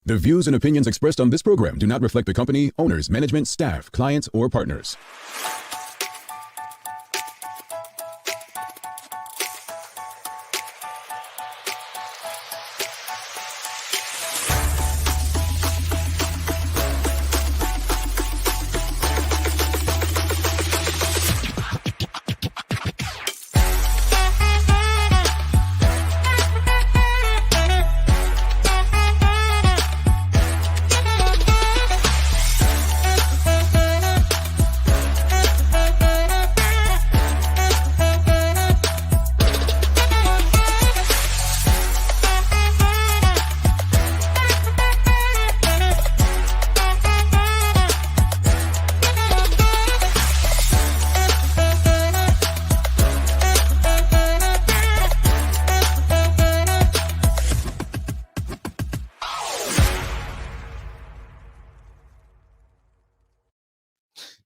The views and opinions expressed on this program do not reflect the company, owners, management, staff, clients, or partners.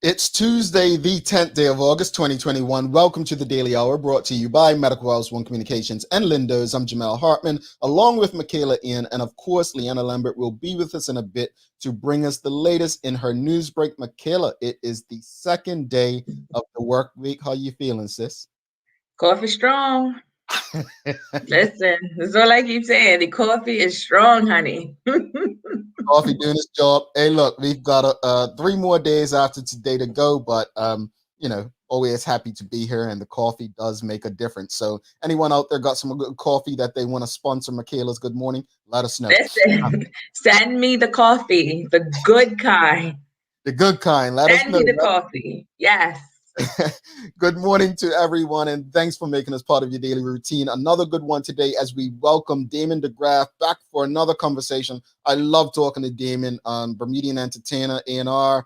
It's Tuesday, the 10th day of August, 2021. Welcome to the Daily Hour, brought to you by Medical House One Communications and Lindo's. I'm Jamel Hartman, along with Michaela Ian, and of course, Leanna Lambert will be with us in a bit to bring us the latest in her news break. Michaela, it is the second day of the work week. How you feeling, sis? Coffee strong. Listen, that's all I keep saying. The coffee is strong, honey. Coffee doing its job. Hey, look, we've got 3 more days after today to go, but always happy to be here, and the coffee does make a difference. So anyone out there got some good coffee that they want to sponsor Michaela's Good Morning, let us know. Listen, send me the coffee, the good kind. The good kind. Let us know. Send me the coffee. Yes. Good morning to everyone, and thanks for making us part of your daily routine. Another good one today as we welcome Damon DeGraff back for another conversation. I love talking to Damon, Bermudian entertainer, A&R.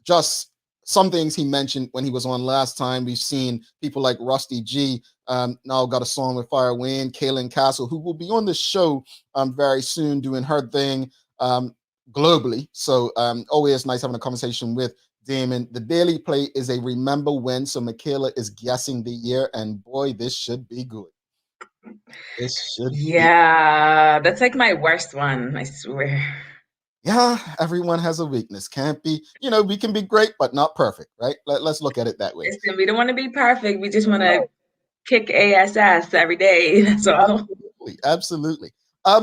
Just some things he mentioned when he was on last time. We've seen people like Rusty G, now got a song with Fire Wayne, Kaylin Castle, who will be on the show very soon doing her thing globally. So always nice having a conversation with Damon. The Daily Play is a remember when, so Michaela is guessing the year, and boy, this should be good. That's like my worst one, I swear. Yeah, everyone has a weakness. Can't be, we can be great, but not perfect, right? Let's look at it that way. Listen, we don't want to be perfect. We just want to kick ass every day. That's all. Absolutely.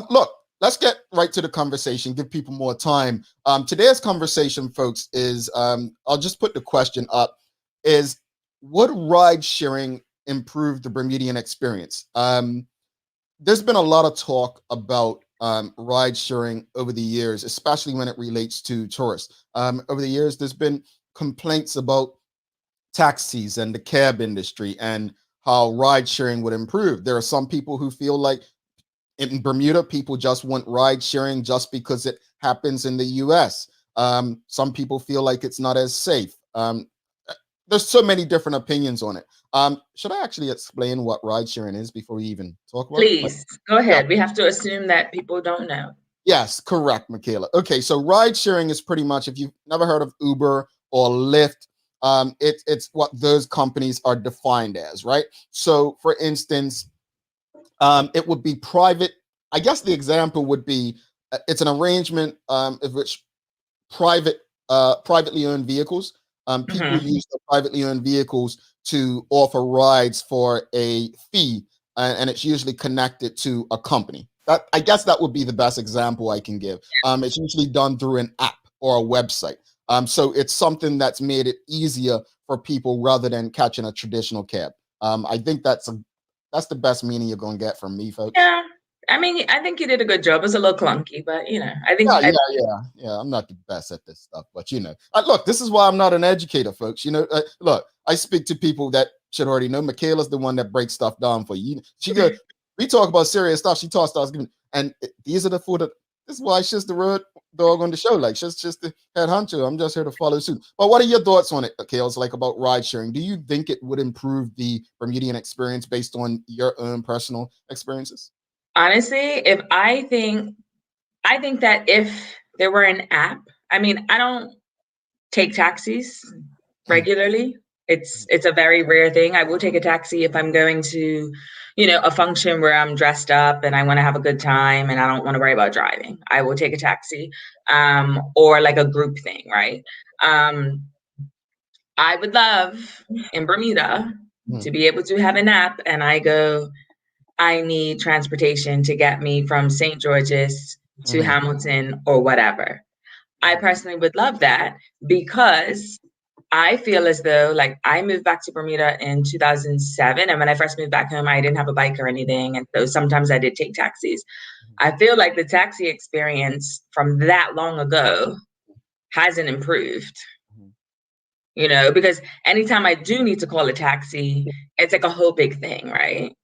Look, let's get right to the conversation, give people more time. Today's conversation, folks, is, I'll just put the question up, is would ride sharing improve the Bermudian experience? There's been a lot of talk about ride sharing over the years, especially when it relates to tourists. Over the years, there's been complaints about taxis and the cab industry and how ride sharing would improve. There are some people who feel like in Bermuda, people just want ride sharing just because it happens in the US. Some people feel like it's not as safe. There's so many different opinions on it. Should I actually explain what ride sharing is before we even talk about it? Please, go ahead. Yeah. We have to assume that people don't know. Yes, correct, Michaela. Okay, so ride sharing is pretty much, if you've never heard of Uber or Lyft, it's what those companies are defined as, right? So for instance, it would be private. I guess the example would be it's an arrangement of which privately owned vehicles. People use the privately owned vehicles to offer rides for a fee, and it's usually connected to a company. I guess that would be the best example I can give. It's usually done through an app or a website. So it's something that's made it easier for people rather than catching a traditional cab. I think that's the best meaning you're going to get from me, folks. Yeah. I mean, I think you did a good job. It's a little clunky, but I think. Yeah. I'm not the best at this stuff, but look, this is why I'm not an educator, folks. Look, I speak to people that should already know. Michaela's the one that breaks stuff down for you. We talk about serious stuff. She talks to us, and these are the four that. This is why she's the road dog on the show. Like she's just the head honcho. I'm just here to follow suit. But what are your thoughts on it, Kales? Like about ride sharing? Do you think it would improve the Bermudian experience based on your own personal experiences? Honestly, I think that if there were an app, I mean, I don't take taxis regularly. It's a very rare thing. I will take a taxi if I'm going to, a function where I'm dressed up and I want to have a good time and I don't want to worry about driving. I will take a taxi, or like a group thing, right? I would love in Bermuda to be able to have an app and I need transportation to get me from St. George's to Hamilton or whatever. I personally would love that because I feel as though, like, I moved back to Bermuda in 2007. And when I first moved back home, I didn't have a bike or anything. And so sometimes I did take taxis. I feel like the taxi experience from that long ago hasn't improved, because anytime I do need to call a taxi, it's like a whole big thing, right?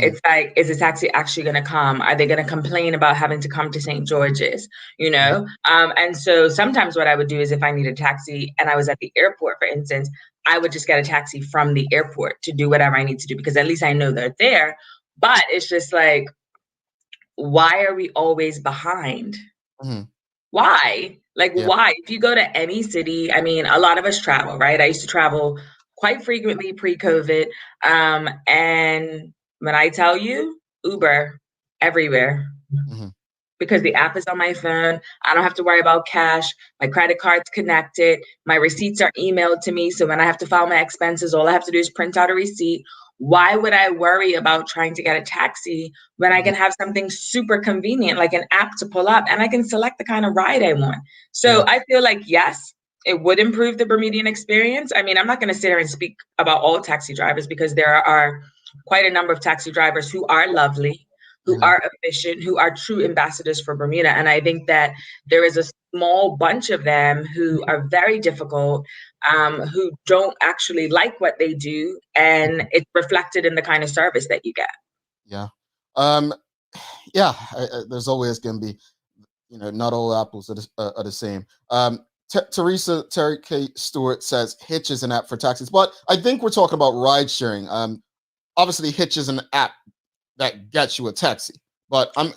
It's like, is the taxi actually going to come? Are they going to complain about having to come to St. George's? And so sometimes what I would do is if I need a taxi and I was at the airport, for instance, I would just get a taxi from the airport to do whatever I need to do because at least I know they're there. But it's just like, why are we always behind? Why? Like, why? If you go to any city, I mean, a lot of us travel, right? I used to travel quite frequently pre-COVID. And when I tell you, Uber everywhere, because the app is on my phone. I don't have to worry about cash. My credit card's connected. My receipts are emailed to me. So when I have to file my expenses, all I have to do is print out a receipt. Why would I worry about trying to get a taxi when I can have something super convenient, like an app to pull up and I can select the kind of ride I want? So I feel like, yes, it would improve the Bermudian experience. I mean, I'm not going to sit here and speak about all taxi drivers because there are quite a number of taxi drivers who are lovely, who are efficient, who are true ambassadors for Bermuda. And I think that there is a small bunch of them who are very difficult, who don't actually like what they do. And it's reflected in the kind of service that you get. Yeah. There's always going to be, not all apples are the same. Terry K. Stewart says Hitch is an app for taxis, but I think we're talking about ride sharing. Obviously, Hitch is an app that gets you a taxi, but I've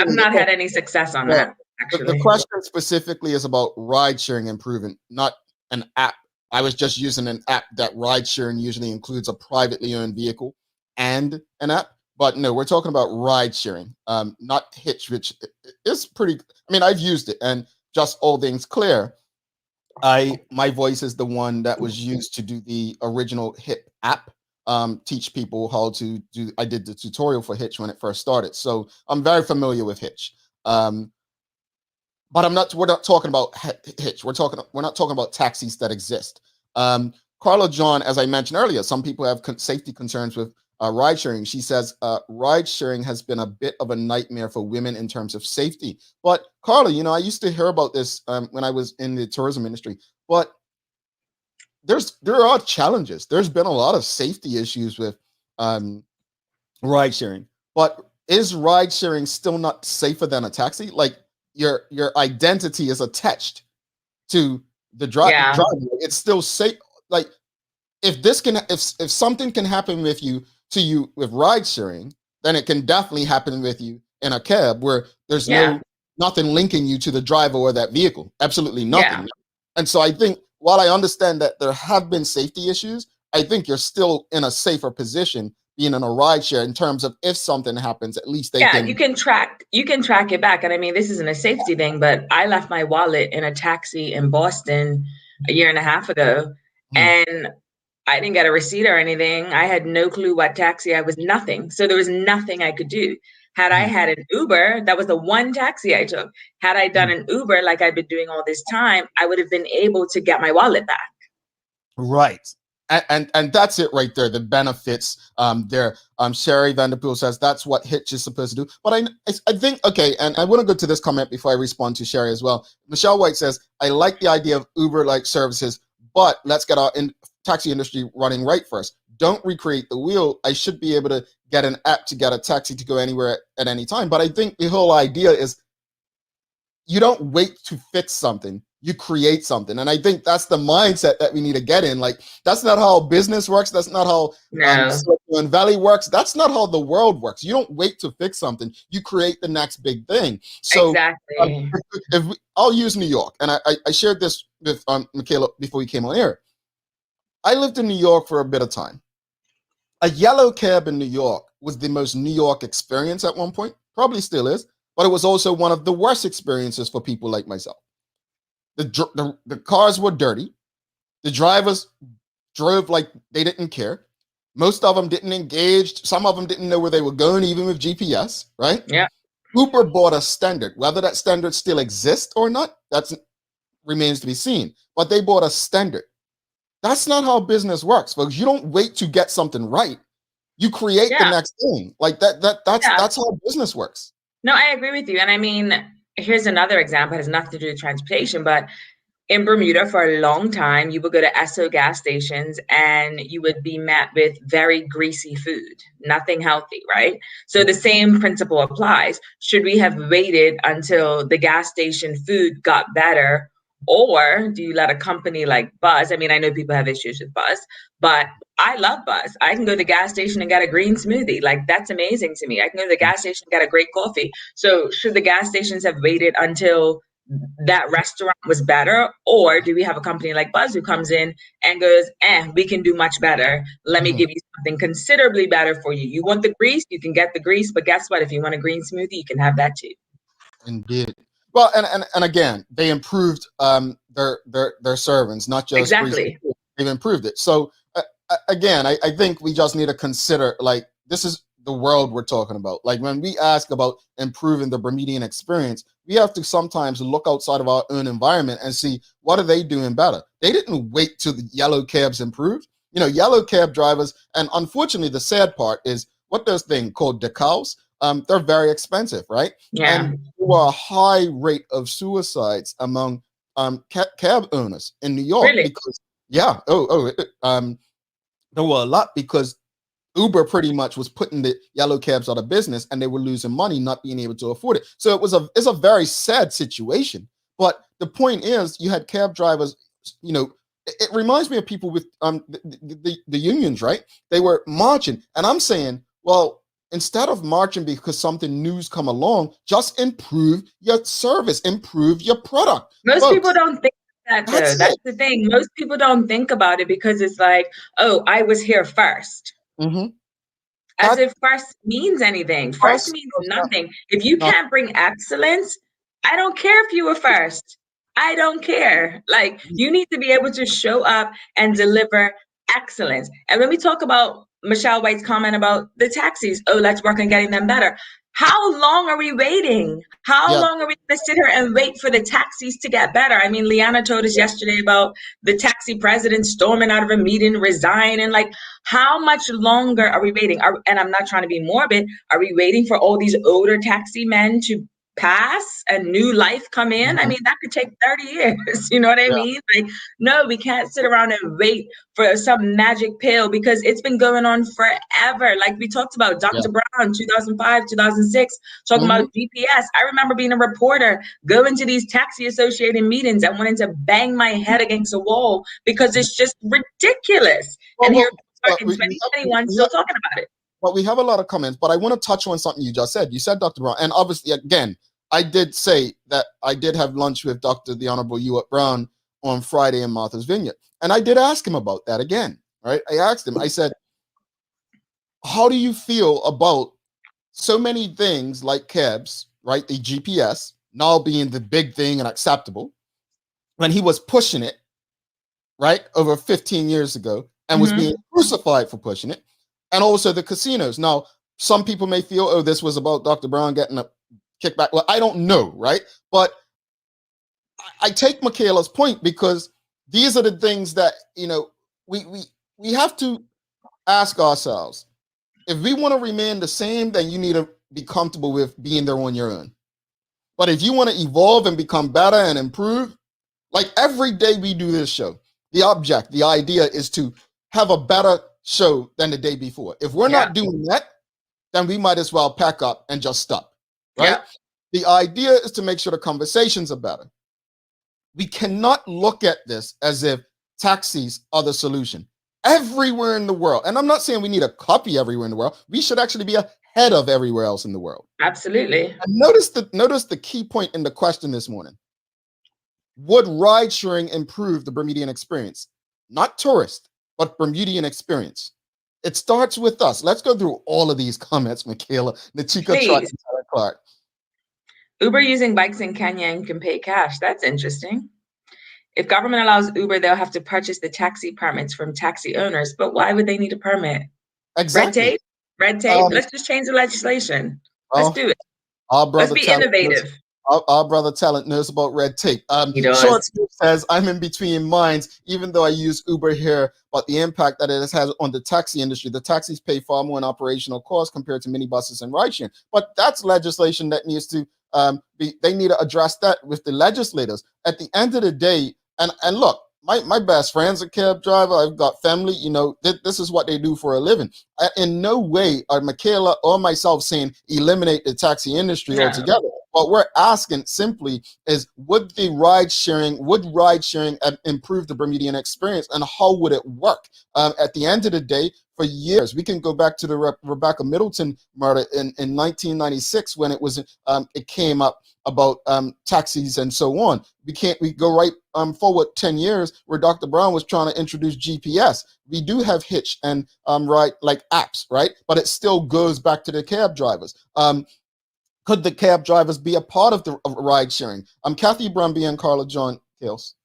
not had any success on that. Actually, the question specifically is about ride sharing improvement, not an app. I was just using an app that ride sharing usually includes a privately owned vehicle and an app. But no, we're talking about ride sharing, not Hitch, which is pretty. I mean, I've used it, and just all things clear, my voice is the one that was used to do the original HIP app. Teach people how to do. I did the tutorial for Hitch when it first started, so I'm very familiar with Hitch. But we're not talking about Hitch. We're not talking about taxis that exist. Carla John, as I mentioned earlier, some people have safety concerns with ride sharing. She says ride sharing has been a bit of a nightmare for women in terms of safety. But Carla, I used to hear about this when I was in the tourism industry, but there are challenges. There's been a lot of safety issues with ride sharing, but is ride sharing still not safer than a taxi? Like your identity is attached to the driver. It's still safe. Like if something can happen with you with ride sharing, then it can definitely happen with you in a cab where there's nothing linking you to the driver or that vehicle. Absolutely nothing. And so I think, while I understand that there have been safety issues, I think you're still in a safer position being in a ride share in terms of if something happens, at least they can. You can track it back. And I mean, this isn't a safety thing, but I left my wallet in a taxi in Boston a year and a half ago, and I didn't get a receipt or anything. I had no clue what taxi I was, nothing. So there was nothing I could do. Had I had an Uber, that was the one taxi I took. Had I done an Uber like I've been doing all this time, I would have been able to get my wallet back. Right. And that's it right there. The benefits there. Sherry Vanderpool says that's what Hitch is supposed to do. But I think, okay, and I want to go to this comment before I respond to Sherry as well. Michelle White says, I like the idea of Uber-like services, but let's get our taxi industry running right first. Don't recreate the wheel. I should be able to get an app to get a taxi to go anywhere at any time. But I think the whole idea is you don't wait to fix something. You create something. And I think that's the mindset that we need to get in. Like, that's not how business works. That's not how Silicon Valley works. That's not how the world works. You don't wait to fix something. You create the next big thing. So exactly. I'll use New York. And I shared this with Michaela before we came on air. I lived in New York for a bit of time. A yellow cab in New York was the most New York experience at one point, probably still is, but it was also one of the worst experiences for people like myself. The cars were dirty. The drivers drove like they didn't care. Most of them didn't engage. Some of them didn't know where they were going, even with GPS, right? Yeah. Uber bought a standard. Whether that standard still exists or not, that remains to be seen. But they bought a standard. That's not how business works, folks. You don't wait to get something right. You create the next thing. Like that's how business works. No, I agree with you. And I mean, here's another example. It has nothing to do with transportation, but in Bermuda for a long time, you would go to Esso gas stations and you would be met with very greasy food, nothing healthy, right? So the same principle applies. Should we have waited until the gas station food got better? Or do you let a company like Buzz? I mean, I know people have issues with Buzz, but I love Buzz. I can go to the gas station and get a green smoothie. Like, that's amazing to me. I can go to the gas station and get a great coffee. So should the gas stations have waited until that restaurant was better? Or do we have a company like Buzz who comes in and goes, we can do much better. Let me give you something considerably better for you. You want the grease? You can get the grease. But guess what? If you want a green smoothie, you can have that too. Indeed. Well, and again, they improved their servants, not just exactly. They've improved it. So again, I think we just need to consider, like, this is the world we're talking about. Like, when we ask about improving the Bermudian experience, we have to sometimes look outside of our own environment and see, what are they doing better? They didn't wait till the yellow cabs improved. You know, yellow cab drivers, and unfortunately, the sad part is what those things called decals. They're very expensive, right? Yeah. And there were a high rate of suicides among cab owners in New York. Really? Because there were a lot, because Uber pretty much was putting the yellow cabs out of business, and they were losing money, not being able to afford it. So it's a very sad situation. But the point is, you had cab drivers, you know, it reminds me of people with the unions, right? They were marching, and I'm saying, well, instead of marching because something new's come along, just improve your service, improve your product. Most people don't think that, though. That's the thing. Most people don't think about it because it's like, oh, I was here first. As if first means anything. First means nothing. If you can't bring excellence, I don't care if you were first. I don't care. Like, you need to be able to show up and deliver excellence. And when we talk about Michelle White's comment about the taxis, let's work on getting them better. How long are we waiting? How long are we going to sit here and wait for the taxis to get better? I mean, Liana told us yesterday about the taxi president storming out of a meeting, resigning. Like, how much longer are we waiting? And I'm not trying to be morbid. Are we waiting for all these older taxi men to pass and new life come in? I mean, that could take 30 years. You know what I mean? Like, no, we can't sit around and wait for some magic pill, because it's been going on forever. Like we talked about Dr. Brown, 2005, 2006, talking about GPS. I remember being a reporter, going to these taxi associated meetings and wanting to bang my head against a wall because it's just ridiculous. And here we are in 2021 still talking about it. Well, we have a lot of comments, but I want to touch on something you just said. You said Dr. Brown, and obviously, again, I did say that I did have lunch with the Honorable Ewart Brown on Friday in Martha's Vineyard, and I did ask him about that again, right? I asked him, I said, how do you feel about so many things like cabs, right? The GPS now being the big thing and acceptable, when he was pushing it, right, over 15 years ago, and was being crucified for pushing it. And also the casinos. Now, some people may feel, oh, this was about Dr. Brown getting a kickback. Well, I don't know, right? But I take Michaela's point, because these are the things that, you know, we have to ask ourselves. If we want to remain the same, then you need to be comfortable with being there on your own. But if you want to evolve and become better and improve, like every day we do this show, the idea is to have a better show than the day before. If we're not doing that, then we might as well pack up and just stop, right? The idea is to make sure the conversations are better. We cannot look at this as if taxis are the solution. Everywhere in the world, and I'm not saying we need a copy everywhere in the world, we should actually be ahead of everywhere else in the world. Absolutely. And notice the key point in the question this morning. Would ride sharing improve the Bermudian experience? Not tourist, but Bermudian experience. It starts with us. Let's go through all of these comments, Michaela. Nachika Trot and Tyler Clark. Uber using bikes in Kenya and can pay cash. That's interesting. If government allows Uber, they'll have to purchase the taxi permits from taxi owners. But why would they need a permit? Exactly. Red tape? Red tape? Let's just change the legislation. Let's do it. Let's be innovative. Our brother Talent knows about red tape. Short Smith says, I'm in between minds, even though I use Uber here, but the impact that it has on the taxi industry. The taxis pay far more in operational costs compared to minibuses and ridesharing. But that's legislation that needs to they need to address that with the legislators. At the end of the day, and look, my best friend's a cab driver. I've got family, this is what they do for a living. In no way are Michaela or myself saying eliminate the taxi industry altogether. What we're asking simply is, would ride sharing improve the Bermudian experience, and how would it work? At the end of the day, for years, we can go back to the Rebecca Middleton murder in 1996 when it came up about taxis and so on. We go right forward 10 years where Dr. Brown was trying to introduce GPS. We do have Hitch and ride like apps, right? But it still goes back to the cab drivers. Could the cab drivers be a part of the ride sharing? Kathy Brumby and Carla John Kills.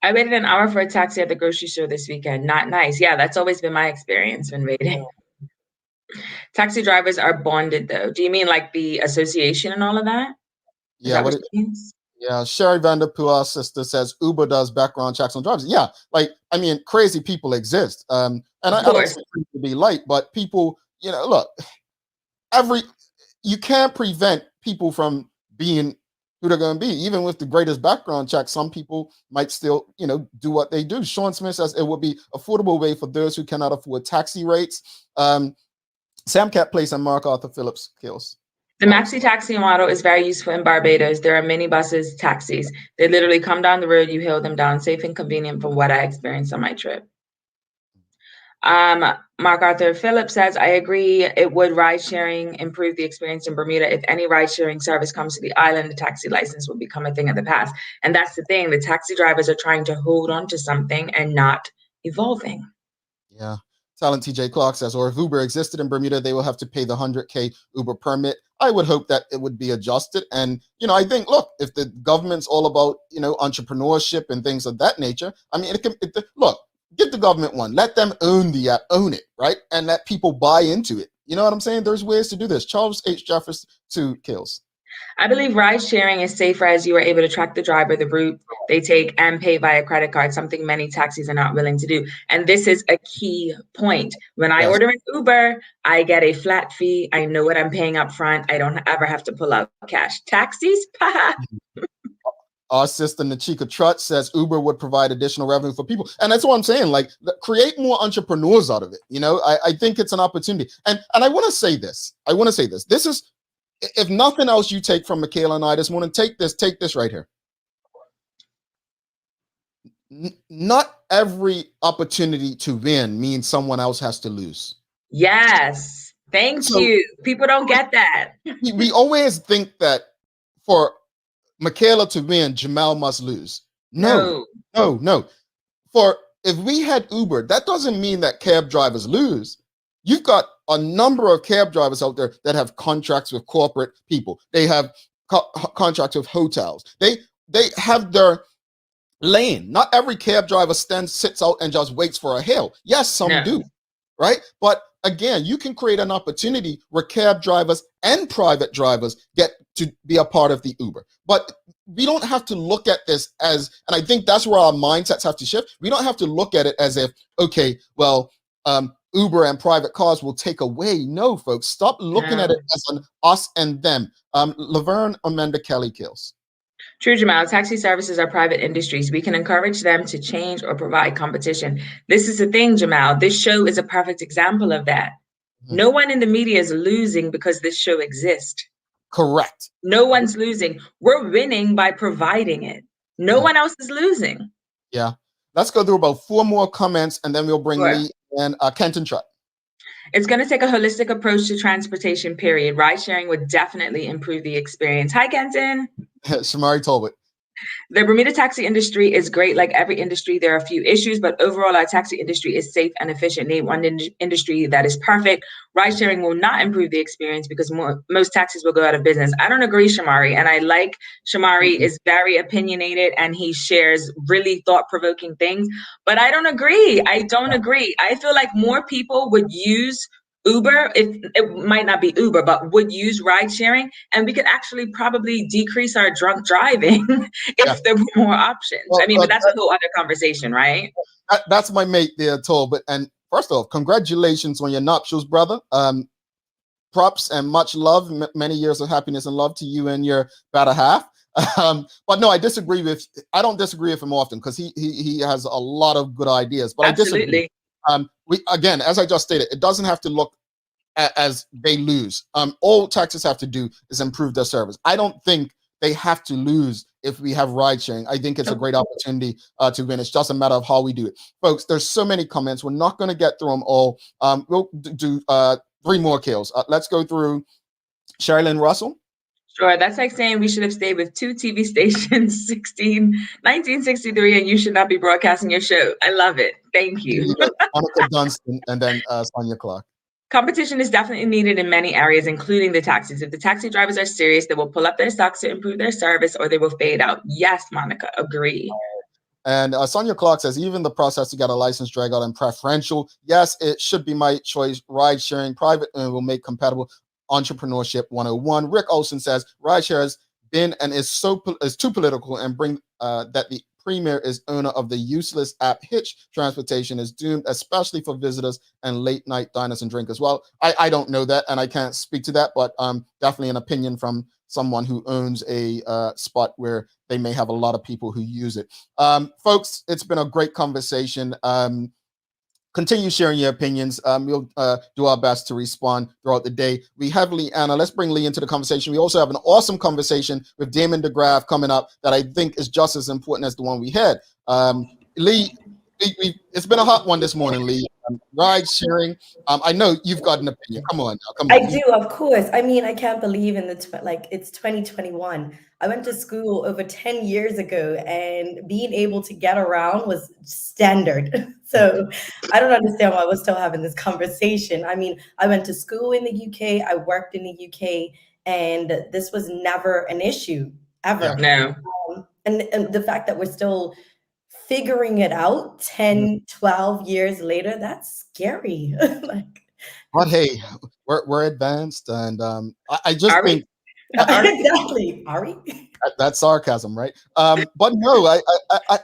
I waited an hour for a taxi at the grocery store this weekend. Not nice. Yeah, that's always been my experience when waiting. Taxi drivers are bonded, though. Do you mean like the association and all of that? Is that what it means? Yeah, Sherry Vanderpool, our sister, says Uber does background checks on drivers. Yeah, crazy people exist. And I don't think it to be light, but people, look, you can't prevent people from being who they're going to be. Even with the greatest background check, some people might still, do what they do. Sean Smith says it would be affordable way for those who cannot afford taxi rates. Sam Cat Place and Mark Arthur Phillips Kills. The maxi taxi model is very useful in Barbados. There are minibuses, taxis. They literally come down the road, you hail them down, safe and convenient from what I experienced on my trip. Mark Arthur Phillips says, I agree. It would ride sharing improve the experience in Bermuda. If any ride sharing service comes to the island, the taxi license will become a thing of the past. And that's the thing. The taxi drivers are trying to hold on to something and not evolving. Yeah. Talent TJ Clark says, or if Uber existed in Bermuda, they will have to pay the 100K Uber permit. I would hope that it would be adjusted. And, I think, look, if the government's all about, entrepreneurship and things of that nature, look, give the government one, let them own the app, own it, right? And let people buy into it. You know what I'm saying? There's ways to do this. Charles H. Jeffers, 2 Kills. I believe ride sharing is safer as you are able to track the driver, the route they take, and pay via credit card, something many taxis are not willing to do. And this is a key point. When I order an Uber, I get a flat fee. I know what I'm paying up front. I don't ever have to pull out cash. Taxis? Our sister Nachika Trut says Uber would provide additional revenue for people. And that's what I'm saying, create more entrepreneurs out of it. I think it's an opportunity. And I want to say this. This is, if nothing else you take from Michaela and I this morning, take this right here. Not every opportunity to win means someone else has to lose. Yes. Thank you. People don't get that. We always think that for Michaela to win, Jamal must lose. No. For if we had Uber, that doesn't mean that cab drivers lose. You've got a number of cab drivers out there that have contracts with corporate people. They have contracts with hotels. They have their lane. Not every cab driver sits out and just waits for a hail. Yes, some do, right? But again, you can create an opportunity where cab drivers and private drivers get to be a part of the Uber. But we don't have to look at this as, and I think that's where our mindsets have to shift. We don't have to look at it as if, okay, well, Uber and private cars will take away. No, folks, stop looking at it as an us and them. Laverne Amanda Kelly Kills. True, Jamal. Taxi services are private industries. We can encourage them to change or provide competition. This is the thing, Jamal. This show is a perfect example of that. Mm-hmm. No one in the media is losing because this show exists. Correct. No one's losing. We're winning by providing it. No one else is losing. Yeah. Let's go through about 4 more comments and then we'll bring Lee and Kenton Trutt. It's going to take a holistic approach to transportation, period. Ride sharing would definitely improve the experience. Hi, Kenton. Shamari Tolbert. The Bermuda taxi industry is great. Like every industry, there are a few issues, but overall, our taxi industry is safe and efficient. Name one industry that is perfect. Ride sharing will not improve the experience because most taxis will go out of business. I don't agree, Shamari. And I like Shamari is very opinionated and he shares really thought-provoking things. But I don't agree. I don't agree. I feel like more people would use Uber, if it might not be Uber, but would use ride sharing, and we could actually probably decrease our drunk driving if there were more options. Well, I mean, but that's a whole other conversation, right? That's my mate there, Tol. And first off, congratulations on your nuptials, brother. Props and much love, many years of happiness and love to you and your better half. But no, I don't disagree with him often because he has a lot of good ideas. But absolutely. I disagree. Again, as I just stated, it doesn't have to look as they lose. All taxis have to do is improve their service. I don't think they have to lose if we have ride sharing. I think it's a great opportunity to win. It's just a matter of how we do it. Folks, there's so many comments. We're not going to get through them all. We'll do 3 more kills. Let's go through Sherilyn Russell. Sure, that's like saying we should have stayed with 2 TV stations, 1963, and you should not be broadcasting your show. I love it. Thank you. Monica Dunstan and then Sonia Clark. Competition is definitely needed in many areas, including the taxis. If the taxi drivers are serious, they will pull up their stocks to improve their service or they will fade out. Yes, Monica, agree. And Sonia Clark says, even the process to get a license drag out and preferential. Yes, it should be my choice. Ride sharing, private will make compatible entrepreneurship 101. Rick Olson says, ride share has been and is too political and bring that the premier is owner of the useless app Hitch Transportation is doomed, especially for visitors and late night diners and drinkers. Well, I don't know that and I can't speak to that, but definitely an opinion from someone who owns a spot where they may have a lot of people who use it. Folks, it's been a great conversation. Continue sharing your opinions. We'll do our best to respond throughout the day. We have Leanna. Let's bring Lee into the conversation. We also have an awesome conversation with Damon DeGraff coming up that I think is just as important as the one we had. Lee, it's been a hot one this morning, Lee. Ride sharing. I know you've got an opinion. Come on now. Come on. I do, of course. I mean, I can't believe in it's 2021. I went to school over 10 years ago and being able to get around was standard. So I don't understand why we're still having this conversation. I mean, I went to school in the UK, I worked in the UK, and this was never an issue, ever. No. And the fact that we're still figuring it out 10, 12 years later, that's scary. But hey, we're advanced, and I just think exactly. Are we? That's sarcasm, right? But no,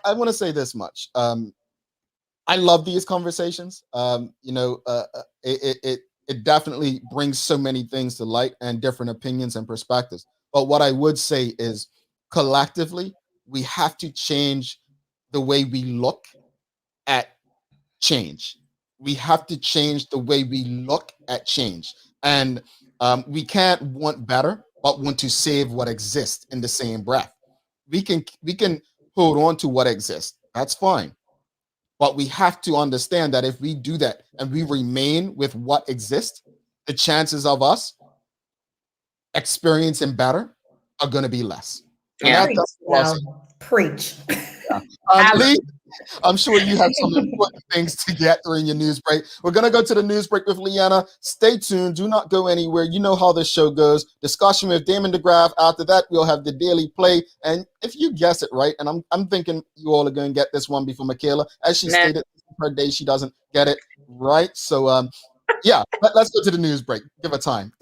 I want to say this much. I love these conversations. It definitely brings so many things to light and different opinions and perspectives. But what I would say is, collectively, we have to change the way we look at change. We have to change the way we look at change. And we can't want better, but want to save what exists in the same breath. We can hold on to what exists. That's fine. But we have to understand that if we do that and we remain with what exists, the chances of us experiencing better are going to be less. Yeah. Preach. Lee, I'm sure you have some important things to get during your news break. We're going to go to the news break with Leanna. Stay tuned. Do not go anywhere. You know how this show goes. Discussion with Damon DeGraff. After that, we'll have the daily play. And if you guess it right, and I'm thinking you all are going to get this one before Michaela. As she stated, per day she doesn't get it right. So, yeah, let's go to the news break. Give her time.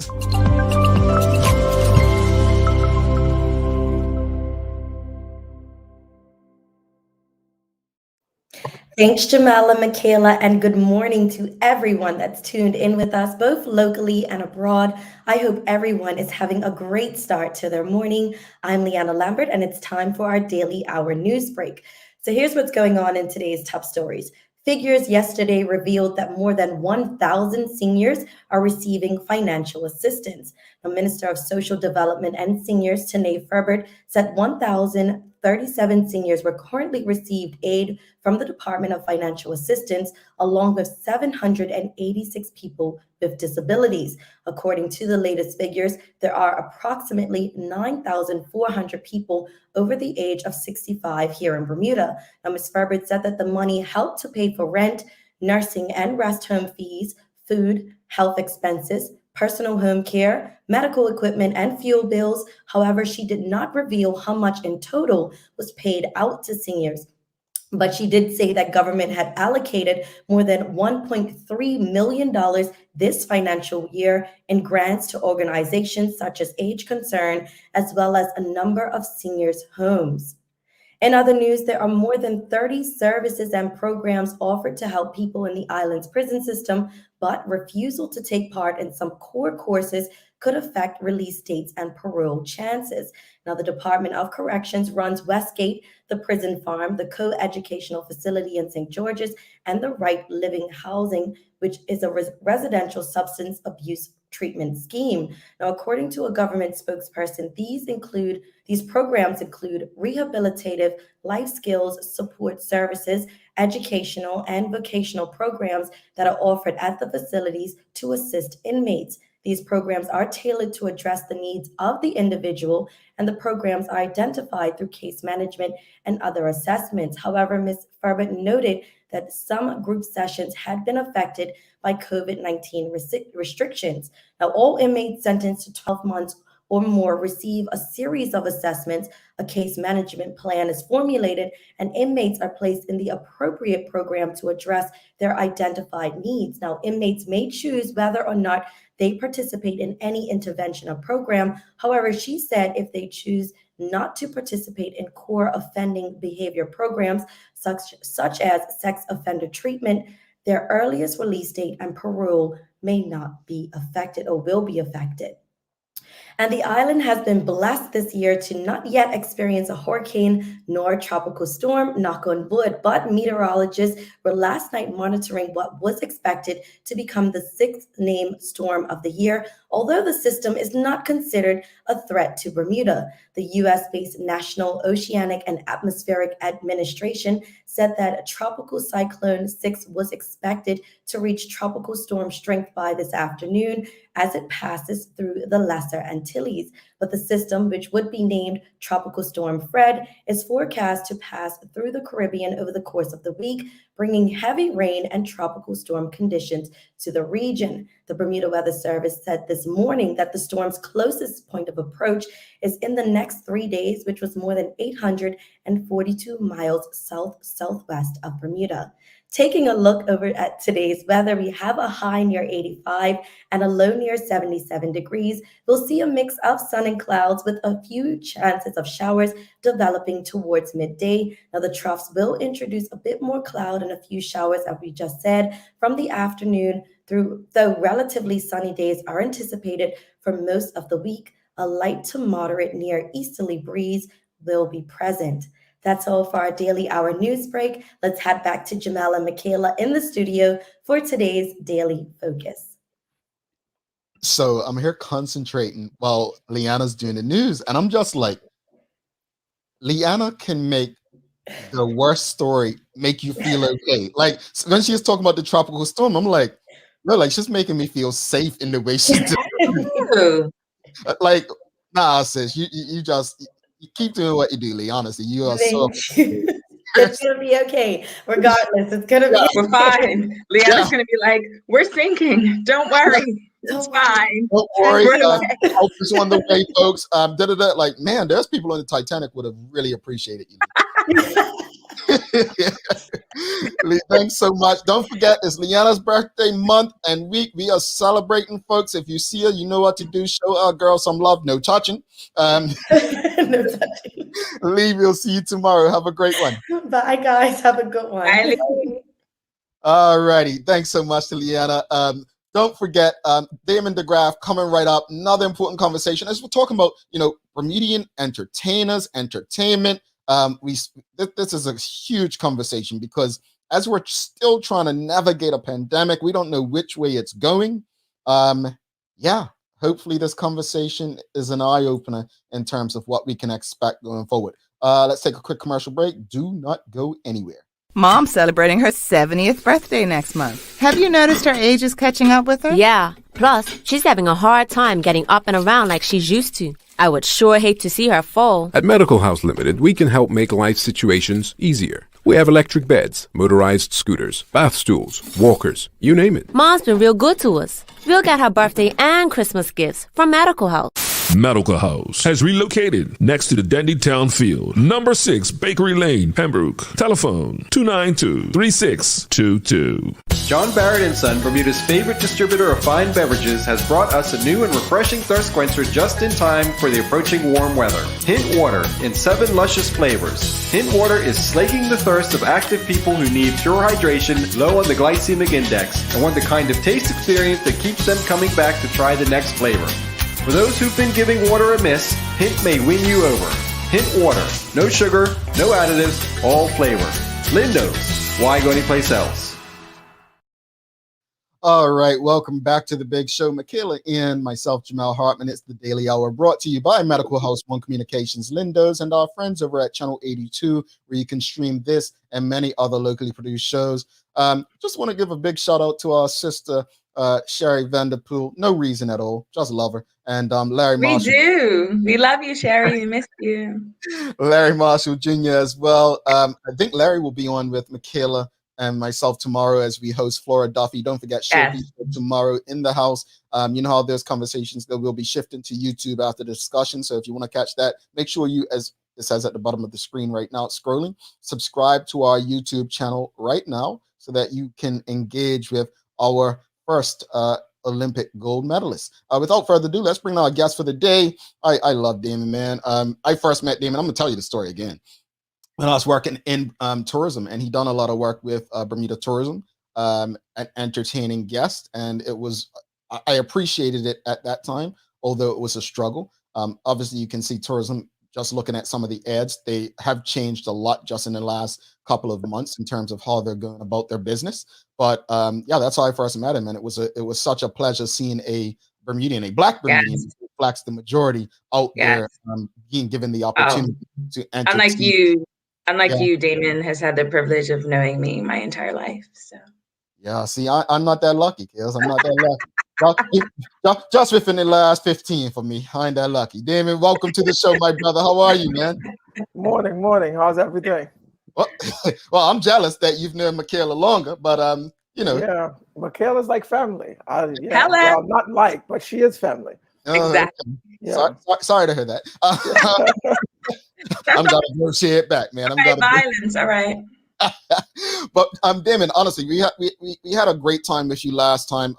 Thanks, Jamala, Michaela, and good morning to everyone that's tuned in with us, both locally and abroad. I hope everyone is having a great start to their morning. I'm Leanna Lambert, and it's time for our daily hour news break. So here's what's going on in today's top stories. Figures yesterday revealed that more than 1,000 seniors are receiving financial assistance. The Minister of Social Development and Seniors, Tanae Ferbert, said 1,000 37 seniors were currently received aid from the Department of Financial Assistance, along with 786 people with disabilities. According to the latest figures, there are approximately 9,400 people over the age of 65 here in Bermuda. Now, Ms. Ferbert said that the money helped to pay for rent, nursing and rest home fees, food, health expenses, personal home care, medical equipment, and fuel bills. However, she did not reveal how much in total was paid out to seniors. But she did say that government had allocated more than $1.3 million this financial year in grants to organizations such as Age Concern, as well as a number of seniors' homes. In other news, there are more than 30 services and programs offered to help people in the island's prison system, but refusal to take part in some core courses could affect release dates and parole chances. Now, the Department of Corrections runs Westgate, the Prison Farm, the Co-Educational Facility in St. George's, and the Right Living Housing, which is a residential substance abuse treatment scheme. Now, according to a government spokesperson, these programs include rehabilitative, life skills support services, educational, and vocational programs that are offered at the facilities to assist inmates. These programs are tailored to address the needs of the individual, and the programs are identified through case management and other assessments. However, Ms. Ferbert noted that some group sessions had been affected by COVID-19 restrictions. Now, all inmates sentenced to 12 months or more receive a series of assessments. A case management plan is formulated, and inmates are placed in the appropriate program to address their identified needs. Now, inmates may choose whether or not they participate in any intervention or program. However, she said if they choose not to participate in core offending behavior programs, such as sex offender treatment, their earliest release date and parole may not be affected or will be affected. And the island has been blessed this year to not yet experience a hurricane nor tropical storm, knock on wood, but meteorologists were last night monitoring what was expected to become the sixth named storm of the year, although the system is not considered a threat to Bermuda. The U.S.-based National Oceanic and Atmospheric Administration said that Tropical Cyclone 6 was expected to reach tropical storm strength by this afternoon as it passes through the Lesser Antilles. But the system, which would be named Tropical Storm Fred, is forecast to pass through the Caribbean over the course of the week, bringing heavy rain and tropical storm conditions to the region. The Bermuda Weather Service said this morning that the storm's closest point of approach is in the next 3 days, which was more than 842 miles southwest of Bermuda. Taking a look over at today's weather, we have a high near 85 and a low near 77 degrees. We'll see a mix of sun and clouds with a few chances of showers developing towards midday. Now, the troughs will introduce a bit more cloud and a few showers, as we just said, from the afternoon through, though relatively sunny days are anticipated for most of the week. A light to moderate near easterly breeze will be present. That's all for our daily hour news break. Let's head back to Jamel and Michaela in the studio for today's Daily Focus. So I'm here concentrating while Leanna's doing the news, and I'm just like, Leanna can make the worst story make you feel okay. Like when she was talking about the tropical storm, I'm like, no, like she's making me feel safe in the way she's doing. Like, nah, sis, you just you keep doing what you do, Lee. Honestly, you are so. It's gonna be okay, regardless. It's gonna be. We're fine. Leanna's gonna be like, "We're sinking. Don't worry. It's fine. Don't worry. Hope is on the way, folks. Like, man, there's people on the Titanic would have really appreciated you. Lee, thanks so much. Don't forget, it's Leanna's birthday month and week. We are celebrating, folks. If you see her, you know what to do. Show our girl some love. No touching. No touching. Lee, we'll see you tomorrow. Have a great one. Bye, guys. Have a good one. Bye, all righty. Thanks so much to Leanna. Don't forget, Damon DeGraff coming right up. Another important conversation as we're talking about, Bermudian entertainers, entertainment. This is a huge conversation because as we're still trying to navigate a pandemic, we don't know which way it's going. Hopefully this conversation is an eye-opener in terms of what we can expect going forward. Let's take a quick commercial break. Do not go anywhere. Mom's celebrating her 70th birthday next month. Have you noticed her age is catching up with her? Yeah. Plus, she's having a hard time getting up and around like she's used to. I would sure hate to see her fall. At Medical House Limited, we can help make life situations easier. We have electric beds, motorized scooters, bath stools, walkers, you name it. Mom's been real good to us. We'll get her birthday and Christmas gifts from Medical House. Medical House has relocated next to the Dandy Town Field, number 6 Bakery Lane, Pembroke. Telephone 292-3622. John Barrett & Son, Bermuda's favorite distributor of fine beverages, has brought us a new and refreshing thirst quencher just in time for the approaching warm weather. Hint Water in 7 luscious flavors. Hint Water is slaking the thirst of active people who need pure hydration, low on the glycemic index, and want the kind of taste experience that keeps them coming back to try the next flavor. For those who've been giving water a miss, Hint may win you over. Hint Water. No sugar, no additives, all flavor. Lynn knows. Why go anyplace else? All right, welcome back to the big show. Michaela and myself, Jamal Hartman. It's the Daily Hour brought to you by Medical House One Communications, Lindos, and our friends over at Channel 82, where you can stream this and many other locally produced shows. Just want to give a big shout out to our sister, Sherry Vanderpool. No reason at all, just love her. And Larry Marshall. We do. We love you, Sherry. We miss you. Larry Marshall Jr. as well. I think Larry will be on with Michaela and myself tomorrow as we host Flora Duffy. Don't forget, she'll be tomorrow in the house. You know how there's conversations that will be shifting to YouTube after the discussion. So if you want to catch that, make sure you, as it says at the bottom of the screen right now, it's scrolling, subscribe to our YouTube channel right now so that you can engage with our first Olympic gold medalist. Without further ado, let's bring our guest for the day. I love Damon, man. I first met Damon. I'm gonna tell you the story again. When I was working in tourism, and he done a lot of work with Bermuda Tourism and entertaining guests, and it was, I appreciated it at that time, although it was a struggle. Obviously, you can see tourism just looking at some of the ads. They have changed a lot just in the last couple of months in terms of how they're going about their business. But yeah, that's how I first met him, and it was such a pleasure seeing a Bermudian, a Black Bermudian, Black's the majority out there, being given the opportunity to enter. Unlike you, Damon has had the privilege of knowing me my entire life. So yeah, see, I'm not that lucky, kids. I'm not that lucky. just within the last 15 for me. I ain't that lucky. Damon, welcome to the show, my brother. How are you, man? Morning. How's everything? Well, I'm jealous that you've known Michaela longer, but you know. Yeah, Michaela's like family. Well, not like, but she is family. Exactly. Yeah. Sorry to hear that. I'm gonna negotiate back, man. Violence, all right. But Damon, honestly, we had a great time with you last time.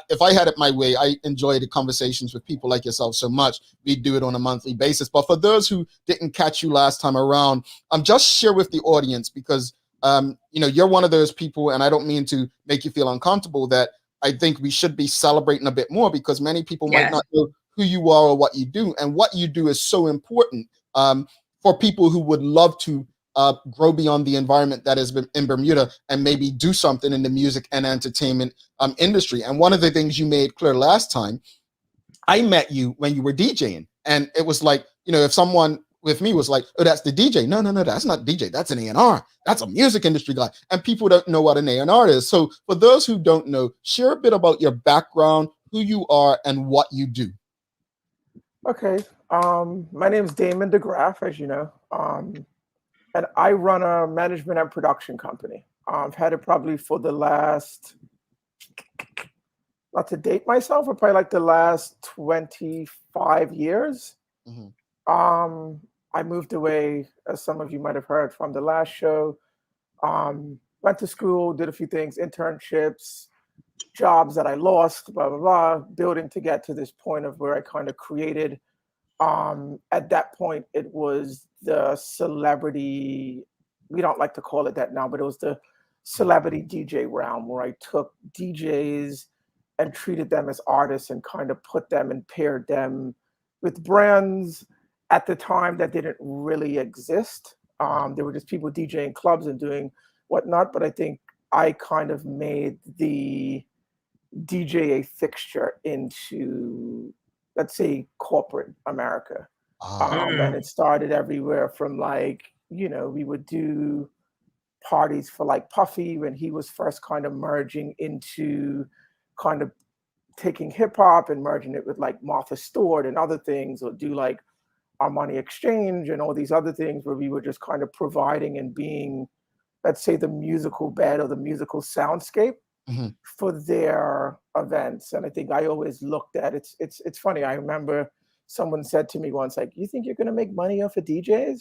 If I had it my way, I enjoyed the conversations with people like yourself so much. We'd do it on a monthly basis. But for those who didn't catch you last time around, just share with the audience, because you're one of those people, and I don't mean to make you feel uncomfortable, that I think we should be celebrating a bit more, because many people might not know who you are or what you do, and what you do is so important for people who would love to grow beyond the environment that is in Bermuda and maybe do something in the music and entertainment industry. And one of the things you made clear last time, I met you when you were DJing, and it was like, if someone with me was like, oh, that's the DJ. No, that's not DJ. That's an A&R. That's a music industry guy. And people don't know what an A&R is. So for those who don't know, share a bit about your background, who you are, and what you do. Okay. My name is Damon DeGraff, as you know. And I run a management and production company. I've had it probably for the last, not to date myself, but probably like the last 25 years. Mm-hmm. I moved away, as some of you might have heard from the last show. Went to school, did a few things, internships, jobs that I lost, blah, blah, blah, building to get to this point of where I kind of created. At that point, it was the celebrity, we don't like to call it that now, but it was the celebrity DJ realm, where I took DJs and treated them as artists and kind of put them and paired them with brands at the time that didn't really exist. There were just people DJing clubs and doing whatnot, but I think I kind of made the DJ a fixture into, let's say, corporate America. And it started everywhere from like, we would do parties for like Puffy when he was first kind of merging into kind of taking hip hop and merging it with like Martha Stewart and other things, or do like Armani Exchange and all these other things where we were just kind of providing and being, let's say, the musical bed or the musical soundscape for their events. And I think I always looked at it's funny. I remember someone said to me once, like, you think you're going to make money off of DJs?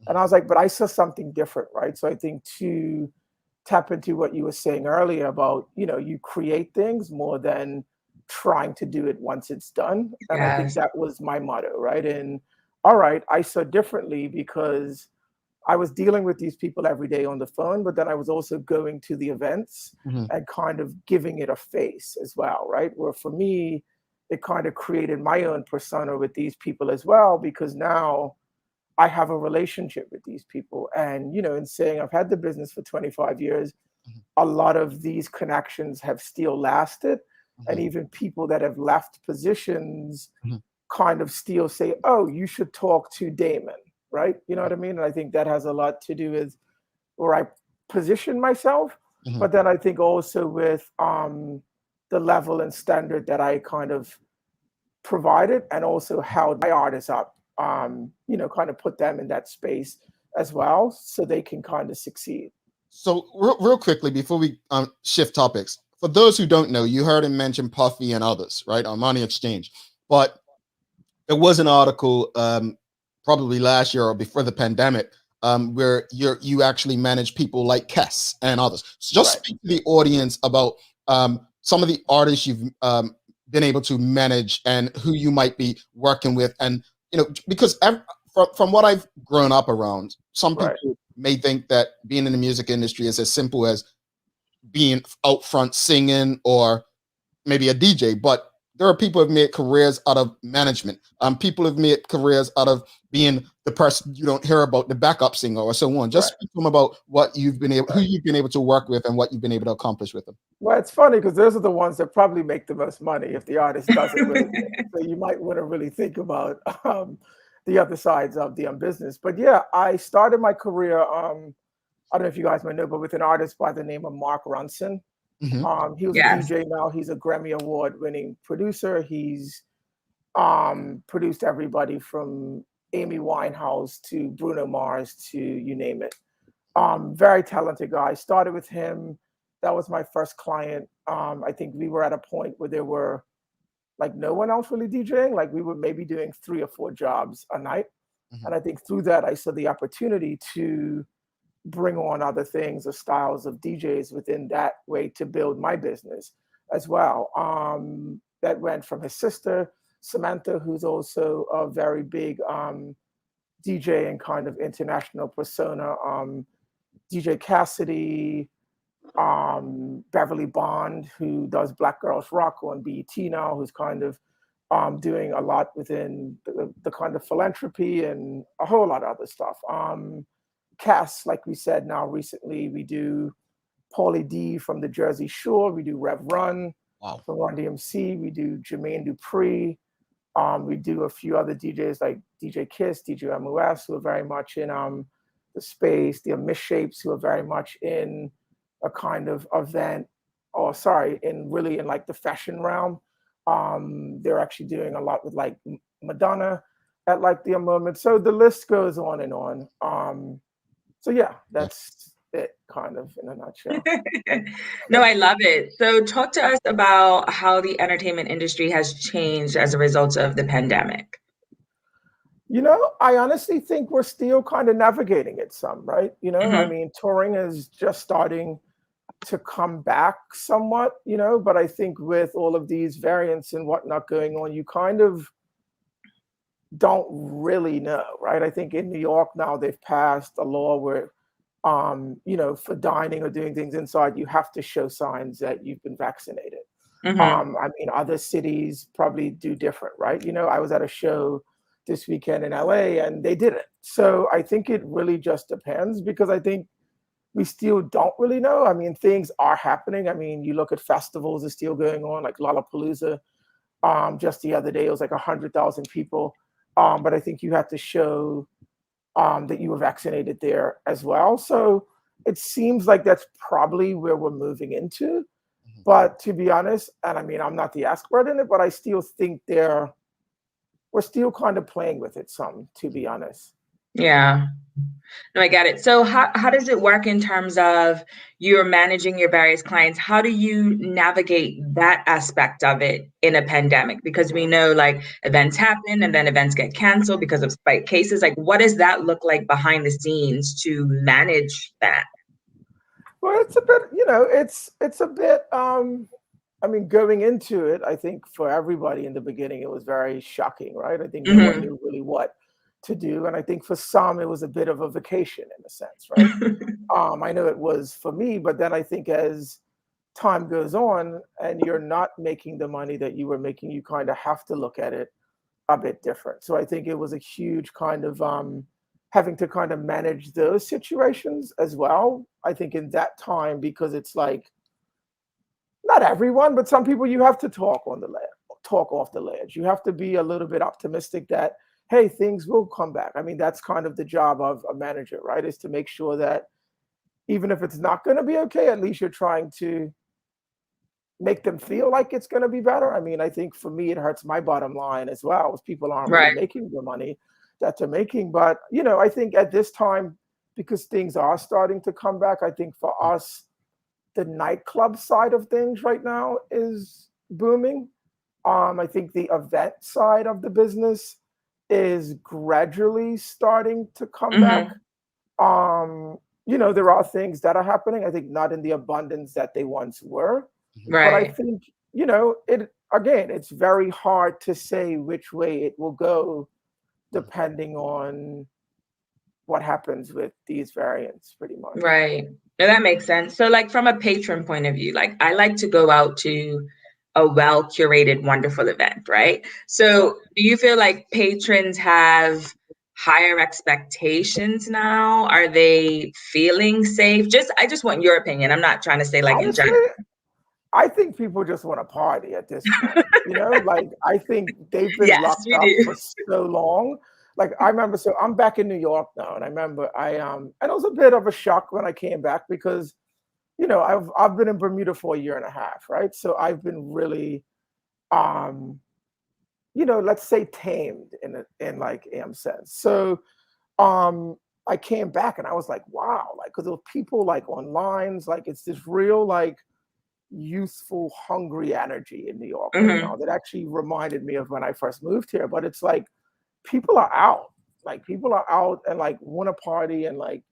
And I was like, but I saw something different, right? So I think to tap into what you were saying earlier about, you create things more than trying to do it once it's done. And I think that was my motto, right? And all right, I saw differently because I was dealing with these people every day on the phone, but then I was also going to the events and kind of giving it a face as well, right? Where for me, it kind of created my own persona with these people as well, because now I have a relationship with these people. And, in saying I've had the business for 25 years, a lot of these connections have still lasted. And even people that have left positions kind of still say, oh, you should talk to Damon, right? You know what I mean? And I think that has a lot to do with where I position myself, but then I think also with the level and standard that I kind of provided, and also how my artists up, kind of put them in that space as well, so they can kind of succeed. So real quickly, before we shift topics, for those who don't know, you heard him mention Puffy and others, right, on Money Exchange. But there was an article probably last year or before the pandemic where you actually manage people like Kess and others. So just speak to the audience about some of the artists you've been able to manage and who you might be working with. And, because from what I've grown up around, some people may think that being in the music industry is as simple as being out front singing or maybe a DJ, but there are people who have made careers out of management. People have made careers out of being the person you don't hear about, the backup singer or so on. Just speak to them about what you've been able, who you've been able to work with and what you've been able to accomplish with them. Well, it's funny because those are the ones that probably make the most money if the artist doesn't really. So you might want to really think about the other sides of the business. But yeah, I started my career, I don't know if you guys might know, but with an artist by the name of Mark Ronson. He was a DJ now. He's a Grammy Award-winning producer. He's produced everybody from Amy Winehouse to Bruno Mars to you name it. Very talented guy. Started with him. That was my first client. I think we were at a point where there were like no one else really DJing. Like we were maybe doing 3 or 4 jobs a night. And I think through that, I saw the opportunity to bring on other things or styles of DJs within that way to build my business as well. That went from his sister, Samantha, who's also a very big DJ and kind of international persona, DJ Cassidy, Beverly Bond, who does Black Girls Rock on BET now, who's kind of doing a lot within the kind of philanthropy and a whole lot of other stuff. Cass, like we said now recently, we do Paulie D from the Jersey Shore, we do Rev Run from Run DMC, we do Jermaine Dupri, we do a few other DJs like DJ Kiss, DJ MOS, who are very much in the space, the Misshapes, who are very much in a kind of event, in like the fashion realm. They're actually doing a lot with like Madonna at like the moment. So the list goes on and on. So yeah, that's it kind of in a nutshell. No, I love it. So talk to us about how the entertainment industry has changed as a result of the pandemic. I honestly think we're still kind of navigating it some, right? I mean, touring is just starting to come back somewhat, but I think with all of these variants and whatnot going on, you kind of don't really know, right? I think in New York now they've passed a law where, for dining or doing things inside, you have to show signs that you've been vaccinated. I mean, other cities probably do different, right? I was at a show this weekend in LA and they did it. So I think it really just depends, because I think we still don't really know. I mean, things are happening. I mean, you look at festivals are still going on, like Lollapalooza. Just the other day, it was like 100,000 people But I think you have to show that you were vaccinated there as well. So it seems like that's probably where we're moving into. But to be honest, and I mean, I'm not the expert in it, but I still think we're still kind of playing with it some, to be honest. Yeah. No, I get it. So how does it work in terms of you're managing your various clients? How do you navigate that aspect of it in a pandemic? Because we know like events happen and then events get canceled because of spike cases. Like, what does that look like behind the scenes to manage that? Well, it's a bit, it's a bit, I mean, going into it, I think for everybody in the beginning, it was very shocking, right? I think no one knew really what to do. And I think for some, it was a bit of a vacation in a sense, right? I know it was for me, but then I think as time goes on and you're not making the money that you were making, you kind of have to look at it a bit different. So I think it was a huge kind of having to kind of manage those situations as well. I think in that time, because it's like, not everyone, but some people you have to talk off the ledge. You have to be a little bit optimistic that, hey, things will come back. I mean, that's kind of the job of a manager, right? Is to make sure that even if it's not going to be okay, at least you're trying to make them feel like it's going to be better. I mean, I think for me, it hurts my bottom line as well, as people aren't really making the money that they're making. But, I think at this time, because things are starting to come back, I think for us, the nightclub side of things right now is booming. I think the event side of the business is gradually starting to come back. There are things that are happening. I think not in the abundance that they once were. Right. But I think, it's very hard to say which way it will go depending on what happens with these variants, pretty much. Right. No, that makes sense. So like from a patron point of view, like I like to go out to a well-curated, wonderful event, right? So do you feel like patrons have higher expectations now? Are they feeling safe? I just want your opinion. I'm not trying to say like Honestly, in general. I think people just want to party at this point. Like I think they've been Yes, locked we up do. for so long. Like I remember, so I'm back in New York now, and I remember and it was a bit of a shock when I came back because, I've been in Bermuda for a year and a half, right? So I've been really, let's say tamed in like am sense. So, I came back and I was like, wow, like because there were people like on lines, like it's this real like youthful, hungry energy in New York right now that actually reminded me of when I first moved here. But it's like people are out and like want to party and like